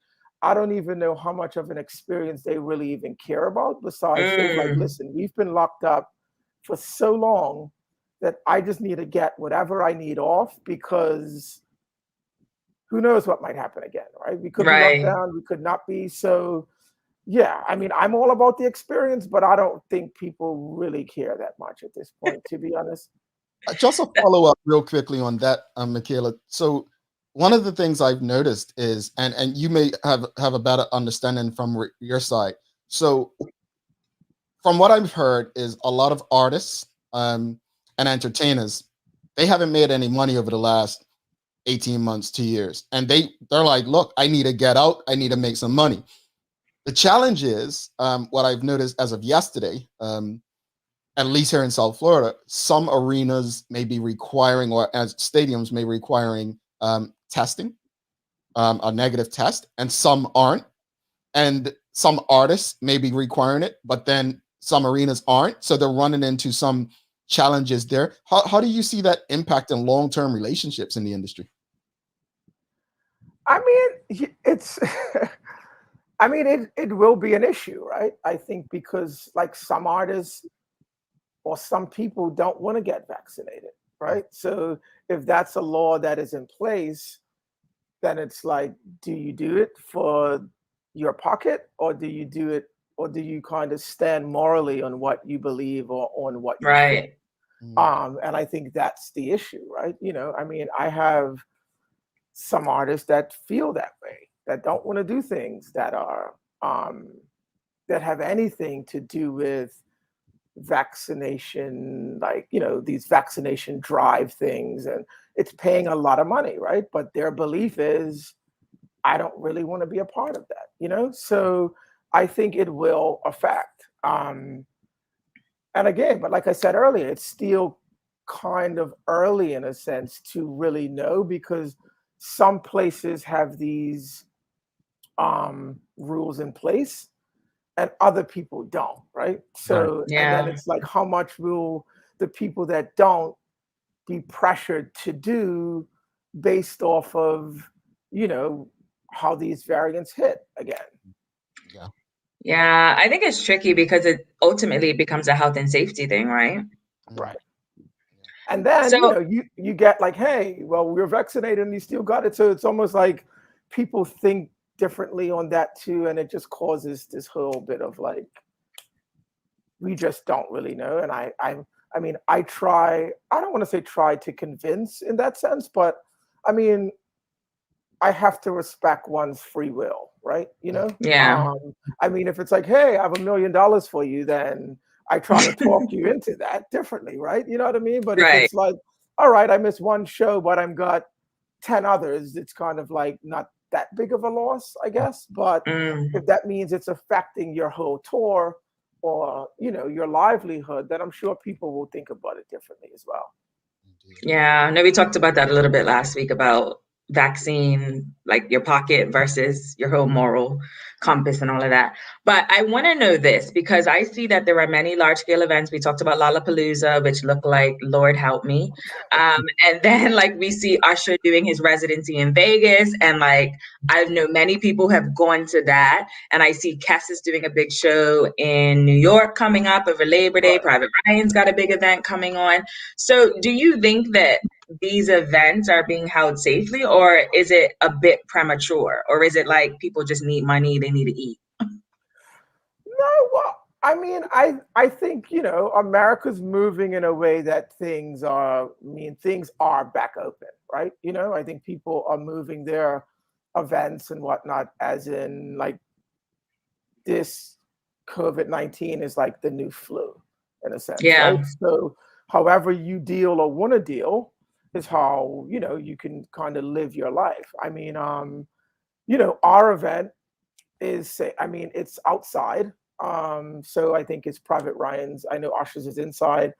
I don't even know how much of an experience they really even care about besides saying like, listen, we've been locked up for so long that I just need to get whatever I need off because who knows what might happen again, right? We could be locked down, we could not be. So yeah, I mean, I'm all about the experience, but I don't think people really care that much at this point, to be honest. Just a follow-up real quickly on that, Michaela. So one of the things I've noticed is, and you may have a better understanding from your side. So from what I've heard is a lot of artists and entertainers, they haven't made any money over the last 18 months, 2 years. And they're like, look, I need to get out. I need to make some money. The challenge is what I've noticed as of yesterday, at least here in South Florida, some arenas may be requiring, or as stadiums may be requiring testing, a negative test, and some aren't. And some artists may be requiring it, but then some arenas aren't. So they're running into some challenges there. How do you see that impacting long-term relationships in the industry? I mean, it's... I mean, it will be an issue, right? I think because like some artists or some people don't want to get vaccinated, right? So if that's a law that is in place, then it's like, do you do it for your pocket or do you do it, or do you kind of stand morally on what you believe or on what you think? And I think that's the issue, right? I mean, I have some artists that feel that way, that don't want to do things that are that have anything to do with vaccination, like, these vaccination drive things, and it's paying a lot of money, right? But their belief is, I don't really want to be a part of that, So I think it will affect. And again, but like I said earlier, it's still kind of early in a sense to really know, because some places have these rules in place and other people don't, right? So, and then it's like, how much will the people that don't be pressured to do based off of, how these variants hit again? Yeah, I think it's tricky because it ultimately becomes a health and safety thing, right? Right. And then, you get like, hey, well, we're vaccinated and you still got it. So it's almost like people think differently on that too. And it just causes this whole bit of like, we just don't really know. And I don't want to say try to convince in that sense, but I mean, I have to respect one's free will, right? Yeah. I mean, if it's like, hey, I have $1 million for you, then I try to talk you into that differently, right? You know what I mean? But if it's like, all right, I missed one show, but I've got 10 others, it's kind of like not that big of a loss, I guess. But if that means it's affecting your whole tour or, your livelihood, then I'm sure people will think about it differently as well. Yeah, I know we talked about that a little bit last week about vaccine, like your pocket versus your whole moral compass and all of that. But I want to know this because I see that there are many large scale events. We talked about Lollapalooza, which looked like, Lord help me. And then like we see Usher doing his residency in Vegas. And like, I know many people have gone to that. And I see Kess is doing a big show in New York coming up over Labor Day. Private Ryan's got a big event coming on. So do you think that these events are being held safely, or is it a bit premature, or is it like people just need money, they need to eat? No, well, I mean, I think, America's moving in a way that things are back open, right? I think people are moving their events and whatnot, as in like this COVID-19 is like the new flu in a sense, right? So however you deal or want to deal is how, you can kind of live your life. I mean, our event is, it's outside. So I think it's Private Ryan's. I know Usher's is inside.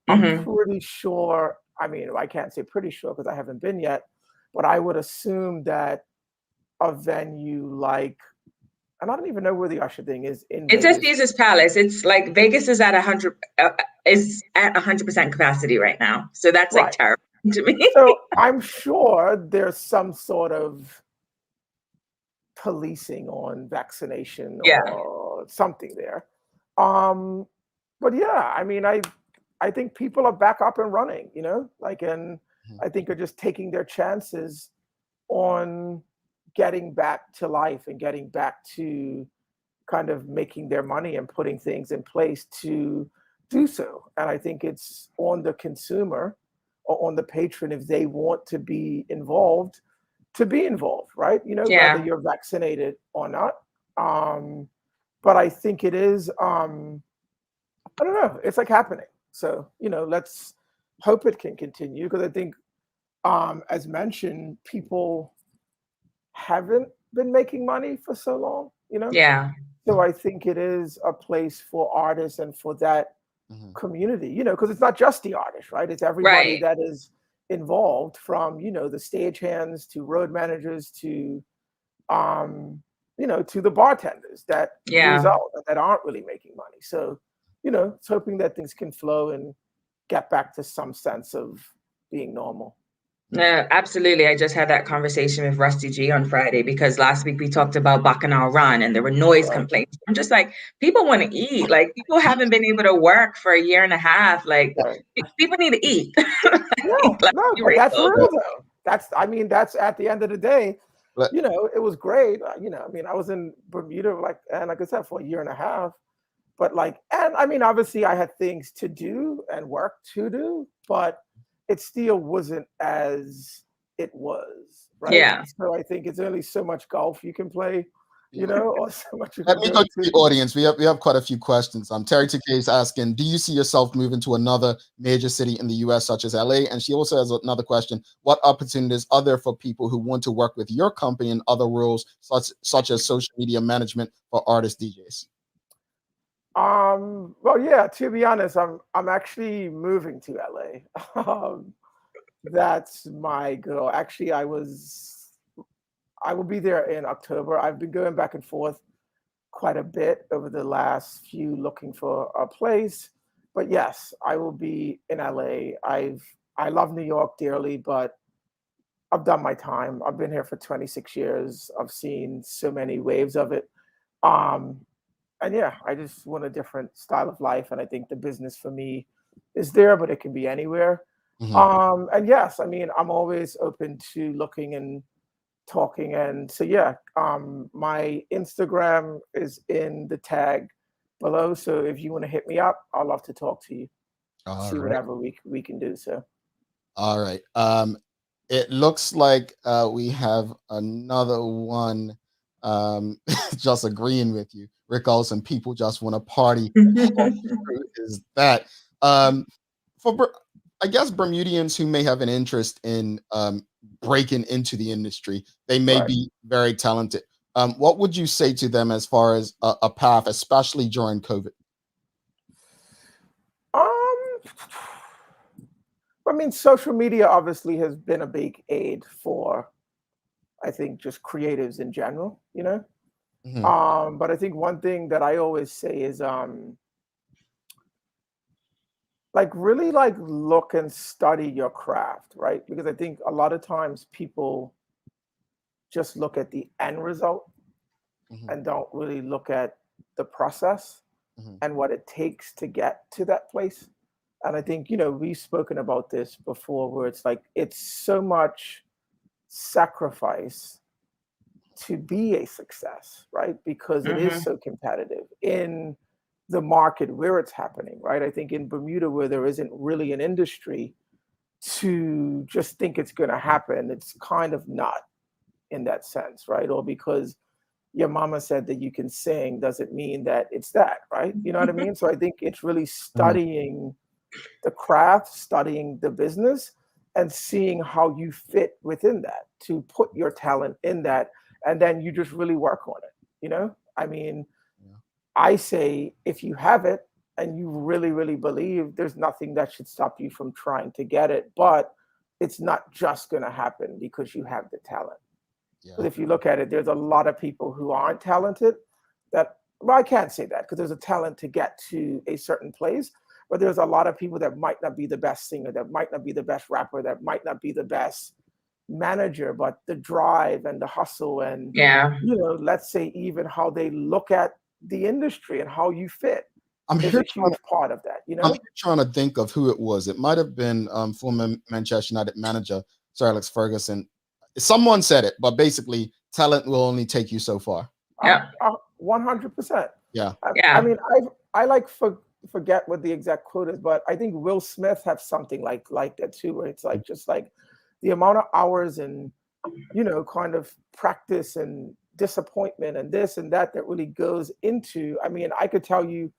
I'm pretty sure, I can't say pretty sure because I haven't been yet, but I would assume that a venue like, and I don't even know where the Usher thing is in It's Vegas. at Caesar's Palace. It's like Vegas is at 100% capacity right now. So that's like terrible to me. So I'm sure there's some sort of policing on vaccination or something there. But yeah, I think people are back up and running, and I think are just taking their chances on getting back to life and getting back to kind of making their money and putting things in place to do so. And I think it's on the consumer or on the patron, if they want to be involved, right? Whether you're vaccinated or not. But I think it is, I don't know, it's like happening. So, let's hope it can continue, because I think, as mentioned, people haven't been making money for so long, So I think it is a place for artists and for that community, because it's not just the artist, right? It's everybody that is involved, from, the stagehands to road managers to, to the bartenders that lose out, that aren't really making money. So, it's hoping that things can flow and get back to some sense of being normal. No, absolutely. I just had that conversation with Rusty G on Friday, because last week we talked about Bacchanal Run and there were noise complaints. I'm just like, people want to eat. Like, people haven't been able to work for a year and a half. Like, people need to eat. No, but that's real though. That's at the end of the day, it was great. I was in Bermuda, like I said, for a year and a half. But obviously I had things to do and work to do, but it still wasn't as it was, right? Yeah. So I think it's only so much golf you can play you know, or so much you Let can me go go to to. the audience. We have quite a few questions. Terry TK is asking, do you see yourself moving to another major city in the US, such as LA? And she also has another question. What opportunities are there for people who want to work with your company in other roles, such as social media management for artists, DJs? Well, yeah, to be honest, I'm actually moving to LA. That's my goal. Actually, I will be there in October. I've been going back and forth quite a bit over the last few looking for a place. But yes, I will be in LA. I love New York dearly, but I've done my time. I've been here for 26 years. I've seen so many waves of it. And yeah, I just want a different style of life. And I think the business for me is there, but it can be anywhere. And yes, I mean, I'm always open to looking and talking. And so, yeah, my Instagram is in the tag below. So if you want to hit me up, I'd love to talk to you. See whatever we can do. So. All right. It looks like we have another one just agreeing with you. Rick Olson, people just want to party. Is that for I guess Bermudians who may have an interest in breaking into the industry, they may be very talented. What would you say to them as far as a path, especially during COVID? I mean, social media obviously has been a big aid for, I think, just creatives in general, you know? But I think one thing that I always say is really look and study your craft, right? Because I think a lot of times people just look at the end result and don't really look at the process and what it takes to get to that place. And I think, you know, we've spoken about this before, where it's like, it's so much sacrifice to be a success, right? Because it is so competitive in the market where it's happening, right? I think in Bermuda, where there isn't really an industry, to just think it's going to happen, it's kind of not in that sense, right? Or because your mama said that you can sing doesn't mean that it's that, right? You know what I mean? So I think it's really studying the craft, studying the business, and seeing how you fit within that, to put your talent in that, and then you just really work on it, you know? I mean, I say if you have it and you really, really believe, there's nothing that should stop you from trying to get it, but it's not just going to happen because you have the talent. But if you look at it, there's a lot of people who aren't talented that, well, I can't say that because there's a talent to get to a certain place, but there's a lot of people that might not be the best singer, that might not be the best rapper, that might not be the best manager, but the drive and the hustle and, you know, let's say even how they look at the industry and how you fit is a huge part of that, you know? I'm trying to think of who it was. It might have been former Manchester United manager, Sir Alex Ferguson. Someone said it, but basically talent will only take you so far. 100%. Yeah. I mean, I like forget what the exact quote is, but I think Will Smith has something like that too, where it's like just like the amount of hours and, you know, kind of practice and disappointment and this and that really goes into, I mean, I could tell you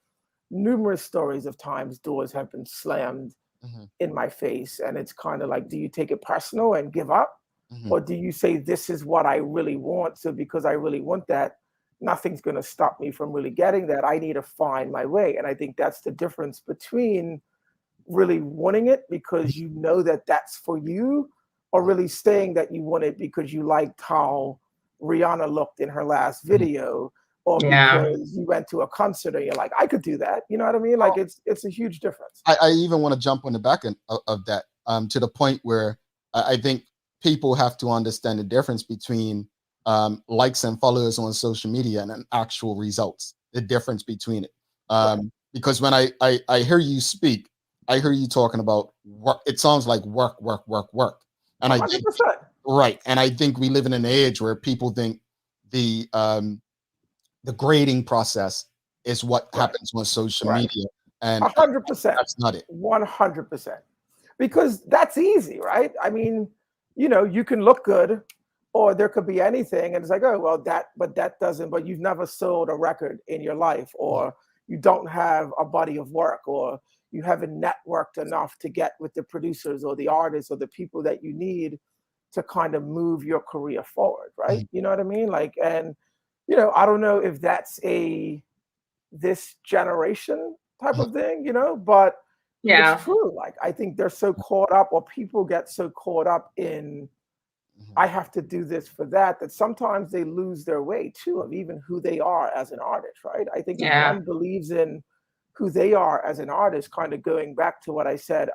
numerous stories of times doors have been slammed in my face, and it's kind of like, do you take it personal and give up? Or do you say, this is what I really want, so because I really want that, nothing's going to stop me from really getting that. I need to find my way. And I think that's the difference between really wanting it because you know that that's for you, or really saying that you want it because you liked how Rihanna looked in her last video, or because you went to a concert and you're like, I could do that. You know what I mean? Like it's a huge difference. I even want to jump on the back end of that to the point where I think people have to understand the difference between likes and followers on social media and actual results, the difference between it. Because when I hear you speak, I hear you talking about work. It sounds like work. And 100%. I think, and I think we live in an age where people think the grading process is what happens on social media. And 100%. That's not it. 100%. Because that's easy, right? I mean, you know, you can look good, or there could be anything, and it's like, oh well, but you've never sold a record in your life, or you don't have a body of work, or you haven't networked enough to get with the producers or the artists or the people that you need to kind of move your career forward, right? You know what I mean? Like, and I don't know if that's this generation type of thing, but it's true. Like, I think they're so caught up, or people get so caught up in, I have to do this for that sometimes they lose their way too of even who they are as an artist, right? I think if one believes in who they are as an artist, kind of going back to what I said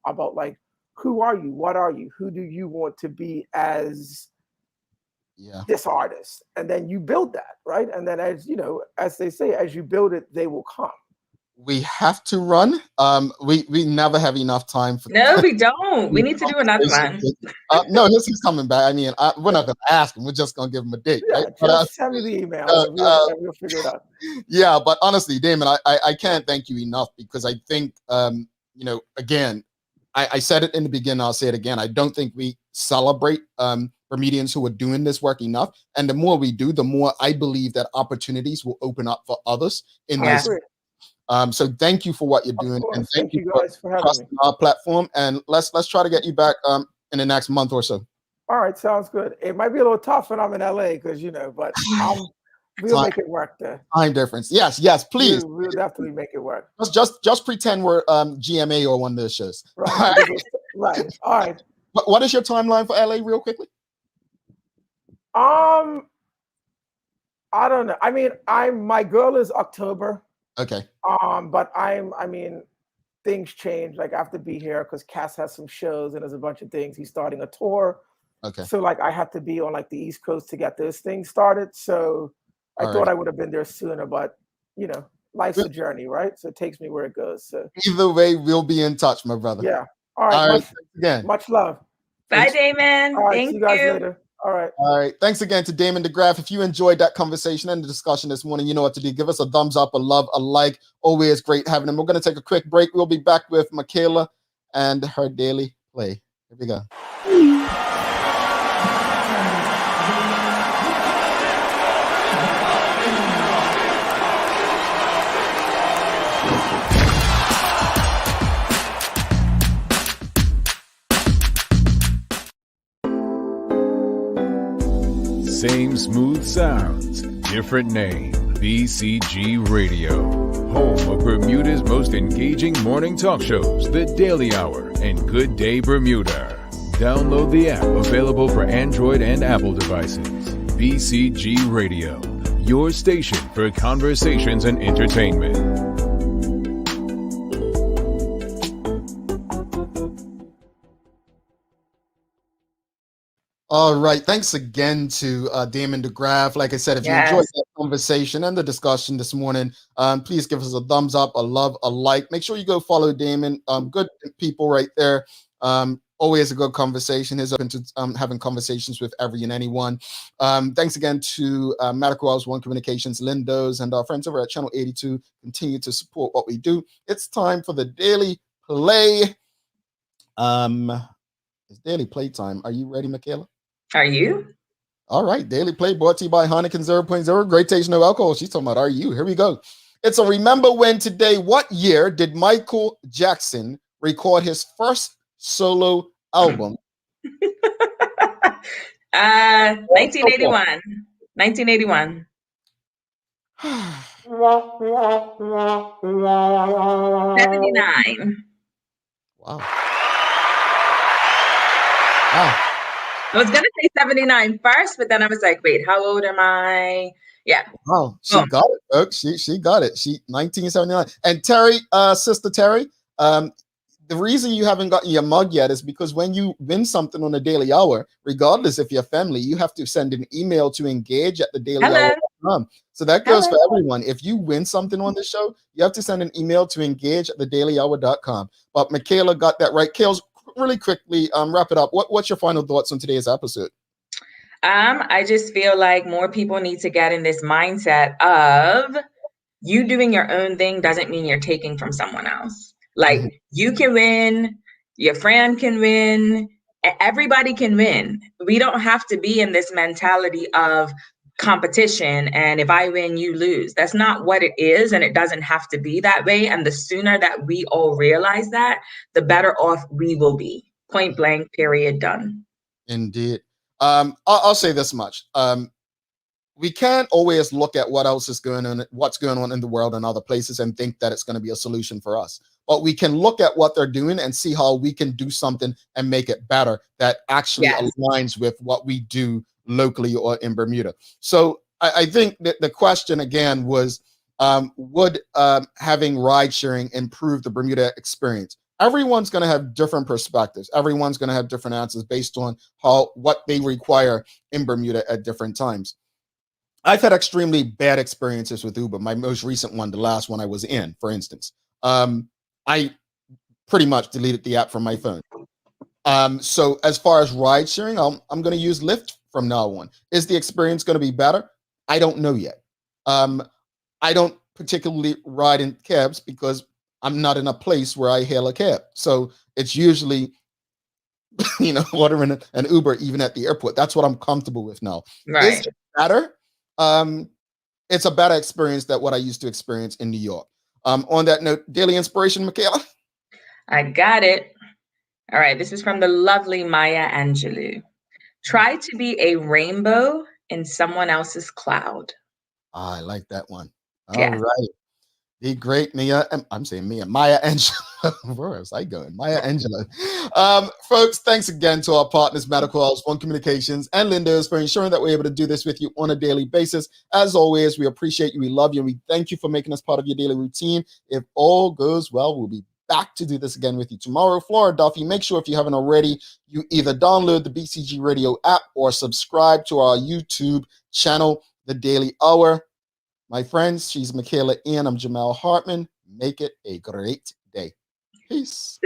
about like, who are you? What are you? Who do you want to be as this artist? And then you build that, right? And then as they say, as you build it, they will come. We have to run. We never have enough time for. No, we don't. We need to do another one. No, this is coming back. I mean, we're not going to ask him. We're just going to give him a date. Yeah, right? Just send me the email and we'll figure it out. Yeah, but honestly, Damon, I can't thank you enough, because I think, again, I said it in the beginning, I'll say it again. I don't think we celebrate Bermudians who are doing this work enough. And the more we do, the more I believe that opportunities will open up for others in this. So thank you for what you're doing, and thank you guys for having me. Our platform, and let's try to get you back in the next month or so. All right, sounds good. It might be a little tough when I'm in LA, because but we'll make it work there. Time difference. Yes, please. We'll definitely make it work. Just pretend we're GMA or one of those shows. Right. Right. All right. What is your timeline for LA, real quickly? I don't know. I mean, my girl is October. Okay. But things change. Like, I have to be here because Cass has some shows and there's a bunch of things. He's starting a tour. Okay. So like, I have to be on like the East Coast to get those things started. So I thought I would have been there sooner, but life's a journey, right? So it takes me where it goes. So either way, we'll be in touch, my brother. Yeah. All right. Much love. Bye, Damon. All right, Thank see you guys later. All right. Thanks again to Damon DeGraff. If you enjoyed that conversation and the discussion this morning, you know what to do. Give us a thumbs up, a love, a like. Always great having him. We're going to take a quick break. We'll be back with Michaela and her daily play. Here we go. Same smooth sounds, different name. BCG Radio, home of Bermuda's most engaging morning talk shows, The Daily Hour and Good Day Bermuda. Download the app, available for Android and Apple devices. BCG Radio, your station for conversations and entertainment. All right. Thanks again to Damon DeGraff. Like I said, if you enjoyed that conversation and the discussion this morning, please give us a thumbs up, a love, a like. Make sure you go follow Damon. Good people right there. Always a good conversation. He's open to having conversations with every and anyone. Thanks again to Medical House One Communications, Lindos, and our friends over at Channel 82. Continue to support what we do. It's time for the Daily Play. It's Daily Play time. Are you ready, Michaela? Are you? All right. Daily Play brought to you by Heineken 0.0. Great taste, no alcohol. She's talking about are you? Here we go. It's a remember when today. What year did Michael Jackson record his first solo album? 1981. 1981. 79. Wow. I was going to say 79 first, but then I was like, wait, how old am I? Yeah. Wow. She got it, folks. She got it. 1979. And Terry, Sister Terry, the reason you haven't gotten your mug yet is because when you win something on a Daily Hour, regardless if you're family, you have to send an email to engage@thedailyhour.com. So that goes for everyone. If you win something on the show, you have to send an email to engage@thedailyhour.com. But Michaela got that right. Kales, really quickly, wrap it up. What's your final thoughts on today's episode? I just feel like more people need to get in this mindset of you doing your own thing doesn't mean you're taking from someone else. Like you can win, your friend can win, everybody can win. We don't have to be in this mentality of competition and if I win, you lose. That's not what it is, and it doesn't have to be that way. And the sooner that we all realize that, the better off we will be. Point blank, period, done. Indeed. I'll say this much. We can't always look at what else is going on, what's going on in the world and other places, and think that it's going to be a solution for us. But we can look at what they're doing and see how we can do something and make it better that actually aligns with what we do locally or in Bermuda. So I think that the question again was, would having ride sharing improve the Bermuda experience? Everyone's going to have different perspectives. Everyone's going to have different answers based on what they require in Bermuda at different times. I've had extremely bad experiences with Uber. My most recent one, the last one I was in, for instance, I pretty much deleted the app from my phone. So as far as ride sharing, I'm going to use Lyft from now on. Is the experience going to be better? I don't know yet. I don't particularly ride in cabs because I'm not in a place where I hail a cab. So it's usually, ordering an Uber even at the airport. That's what I'm comfortable with now. Right. Is it better? It's a better experience than what I used to experience in New York. On that note, daily inspiration, Michaela. I got it. All right. This is from the lovely Maya Angelou. Try to be a rainbow in someone else's cloud. I like that one. All right. The great Maya Angelou. Where was I going? Maya Angelou. Folks, thanks again to our partners, Medical House, One Communications, and Lindos for ensuring that we're able to do this with you on a daily basis. As always, we appreciate you, we love you, and we thank you for making us part of your daily routine. If all goes well, we'll be back to do this again with you tomorrow. Flora Duffy, make sure if you haven't already, you either download the BCG Radio app or subscribe to our YouTube channel, The Daily Hour. My friends, she's Michaela Ian. I'm Jamal Hartman. Make it a great day. Peace.